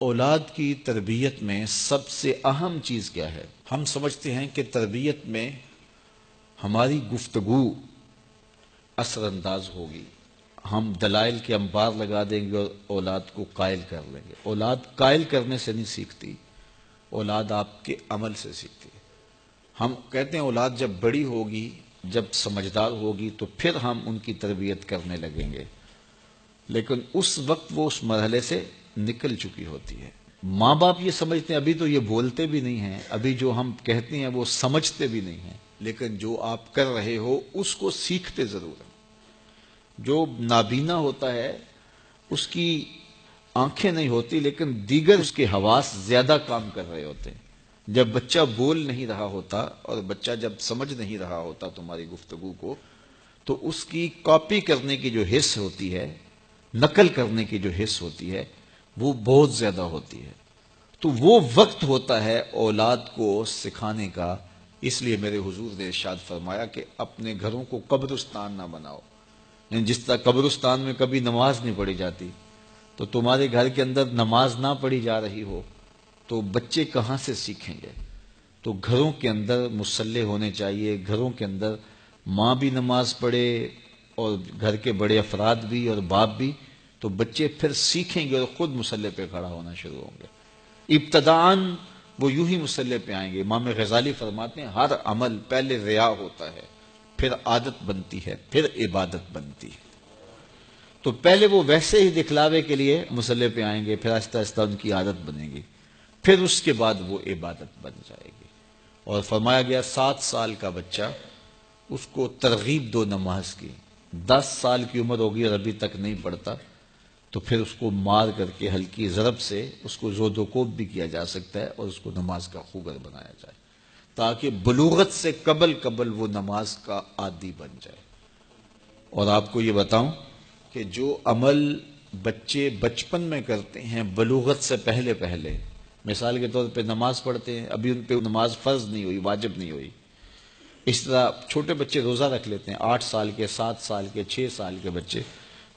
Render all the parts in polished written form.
اولاد کی تربیت میں سب سے اہم چیز کیا ہے؟ ہم سمجھتے ہیں کہ تربیت میں ہماری گفتگو اثر انداز ہوگی، ہم دلائل کے انبار لگا دیں گے اور اولاد کو قائل کر لیں گے۔ اولاد قائل کرنے سے نہیں سیکھتی، اولاد آپ کے عمل سے سیکھتی ہے۔ ہم کہتے ہیں اولاد جب بڑی ہوگی، جب سمجھدار ہوگی تو پھر ہم ان کی تربیت کرنے لگیں گے، لیکن اس وقت وہ اس مرحلے سے نکل چکی ہوتی ہے۔ ماں باپ یہ سمجھتے ہیں ابھی تو یہ بولتے بھی نہیں ہیں، ابھی جو ہم کہتے ہیں وہ سمجھتے بھی نہیں ہیں، لیکن جو آپ کر رہے ہو اس کو سیکھتے ضرور ہیں۔ جو نابینا ہوتا ہے اس کی آنکھیں نہیں ہوتی، لیکن دیگر اس کے حواس زیادہ کام کر رہے ہوتے ہیں۔ جب بچہ بول نہیں رہا ہوتا اور بچہ جب سمجھ نہیں رہا ہوتا تمہاری گفتگو کو، تو اس کی کاپی کرنے کی جو حس ہوتی ہے، نقل کرنے کی جو حس ہوتی ہے، وہ بہت زیادہ ہوتی ہے۔ تو وہ وقت ہوتا ہے اولاد کو سکھانے کا۔ اس لیے میرے حضور نے ارشاد فرمایا کہ اپنے گھروں کو قبرستان نہ بناؤ۔ یعنی جس طرح قبرستان میں کبھی نماز نہیں پڑھی جاتی، تو تمہارے گھر کے اندر نماز نہ پڑھی جا رہی ہو تو بچے کہاں سے سیکھیں گے؟ تو گھروں کے اندر مصلی ہونے چاہیے، گھروں کے اندر ماں بھی نماز پڑھے اور گھر کے بڑے افراد بھی اور باپ بھی، تو بچے پھر سیکھیں گے اور خود مصلی پہ کھڑا ہونا شروع ہوں گے۔ ابتداءً وہ یوں ہی مصلی پہ آئیں گے۔ امام غزالی فرماتے ہیں ہر عمل پہلے ریا ہوتا ہے، پھر عادت بنتی ہے، پھر عبادت بنتی ہے۔ تو پہلے وہ ویسے ہی دکھلاوے کے لیے مصلی پہ آئیں گے، پھر آہستہ آہستہ ان کی عادت بنے گی، پھر اس کے بعد وہ عبادت بن جائے گی۔ اور فرمایا گیا 7 سال کا بچہ، اس کو ترغیب دو نماز کی۔ 10 سال کی عمر ہوگی اور ابھی تک نہیں پڑھتا، تو پھر اس کو مار کر کے ہلکی ضرب سے اس کو زود و کوب بھی کیا جا سکتا ہے اور اس کو نماز کا خوگر بنایا جائے، تاکہ بلوغت سے قبل وہ نماز کا عادی بن جائے۔ اور آپ کو یہ بتاؤں کہ جو عمل بچے بچپن میں کرتے ہیں بلوغت سے پہلے، مثال کے طور پہ نماز پڑھتے ہیں، ابھی ان پہ نماز فرض نہیں ہوئی، واجب نہیں ہوئی۔ اس طرح چھوٹے بچے روزہ رکھ لیتے ہیں، 8 سال کے، 7 سال کے، 6 سال کے بچے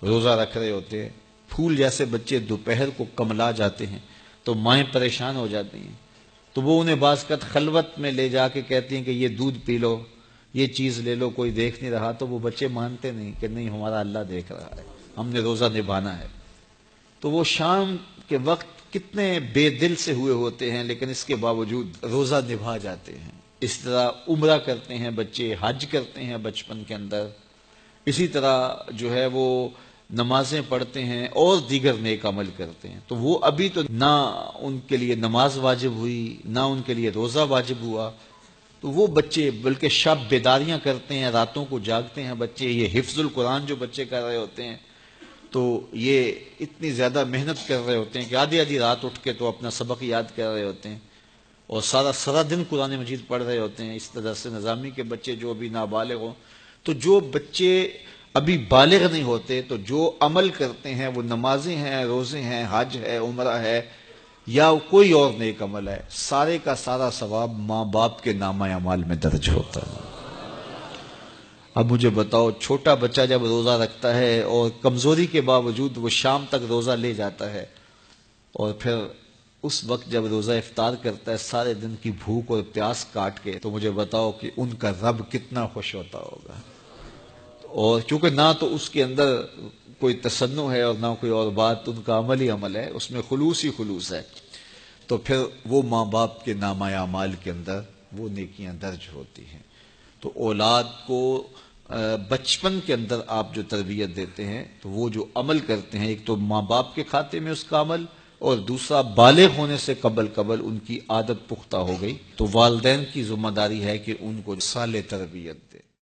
روزہ رکھ رہے ہوتے ہیں۔ پھول جیسے بچے دوپہر کو کملا جاتے ہیں تو مائیں پریشان ہو جاتی ہیں، تو وہ انہیں بعض اوقات خلوت میں لے جا کے کہتی ہیں کہ یہ دودھ پی لو، یہ چیز لے لو، کوئی دیکھ نہیں رہا، تو وہ بچے مانتے نہیں کہ نہیں ہمارا اللہ دیکھ رہا ہے، ہم نے روزہ نبھانا ہے۔ تو وہ شام کے وقت کتنے بے دل سے ہوئے ہوتے ہیں، لیکن اس کے باوجود روزہ نبھا جاتے ہیں۔ اس طرح عمرہ کرتے ہیں بچے، حج کرتے ہیں بچپن کے اندر، اسی طرح جو ہے وہ نمازیں پڑھتے ہیں اور دیگر نیک عمل کرتے ہیں۔ تو وہ ابھی تو نہ ان کے لیے نماز واجب ہوئی، نہ ان کے لیے روزہ واجب ہوا، تو وہ بچے بلکہ شب بیداریاں کرتے ہیں، راتوں کو جاگتے ہیں بچے۔ یہ حفظ القرآن جو بچے کر رہے ہوتے ہیں، تو یہ اتنی زیادہ محنت کر رہے ہوتے ہیں کہ آدھی رات اٹھ کے تو اپنا سبق یاد کر رہے ہوتے ہیں اور سارا دن قرآن مجید پڑھ رہے ہوتے ہیں۔ اس طرح سے نظامی کے بچے جو ابھی نابالغ ہوں، تو جو بچے ابھی بالغ نہیں ہوتے تو جو عمل کرتے ہیں، وہ نمازیں ہیں، روزے ہیں، حج ہے، عمرہ ہے یا کوئی اور نیک عمل ہے، سارے کا سارا ثواب ماں باپ کے نامہ اعمال میں درج ہوتا ہے۔ اب مجھے بتاؤ، چھوٹا بچہ جب روزہ رکھتا ہے اور کمزوری کے باوجود وہ شام تک روزہ لے جاتا ہے، اور پھر اس وقت جب روزہ افطار کرتا ہے سارے دن کی بھوک اور پیاس کاٹ کے، تو مجھے بتاؤ کہ ان کا رب کتنا خوش ہوتا ہوگا۔ اور چونکہ نہ تو اس کے اندر کوئی تصنع ہے اور نہ کوئی اور بات، ان کا عمل ہی عمل ہے، اس میں خلوص ہی خلوص ہے، تو پھر وہ ماں باپ کے نامہ اعمال کے اندر وہ نیکیاں درج ہوتی ہیں۔ تو اولاد کو بچپن کے اندر آپ جو تربیت دیتے ہیں، تو وہ جو عمل کرتے ہیں، ایک تو ماں باپ کے کھاتے میں اس کا عمل، اور دوسرا بالغ ہونے سے قبل ان کی عادت پختہ ہو گئی، تو والدین کی ذمہ داری ہے کہ ان کو صالح تربیت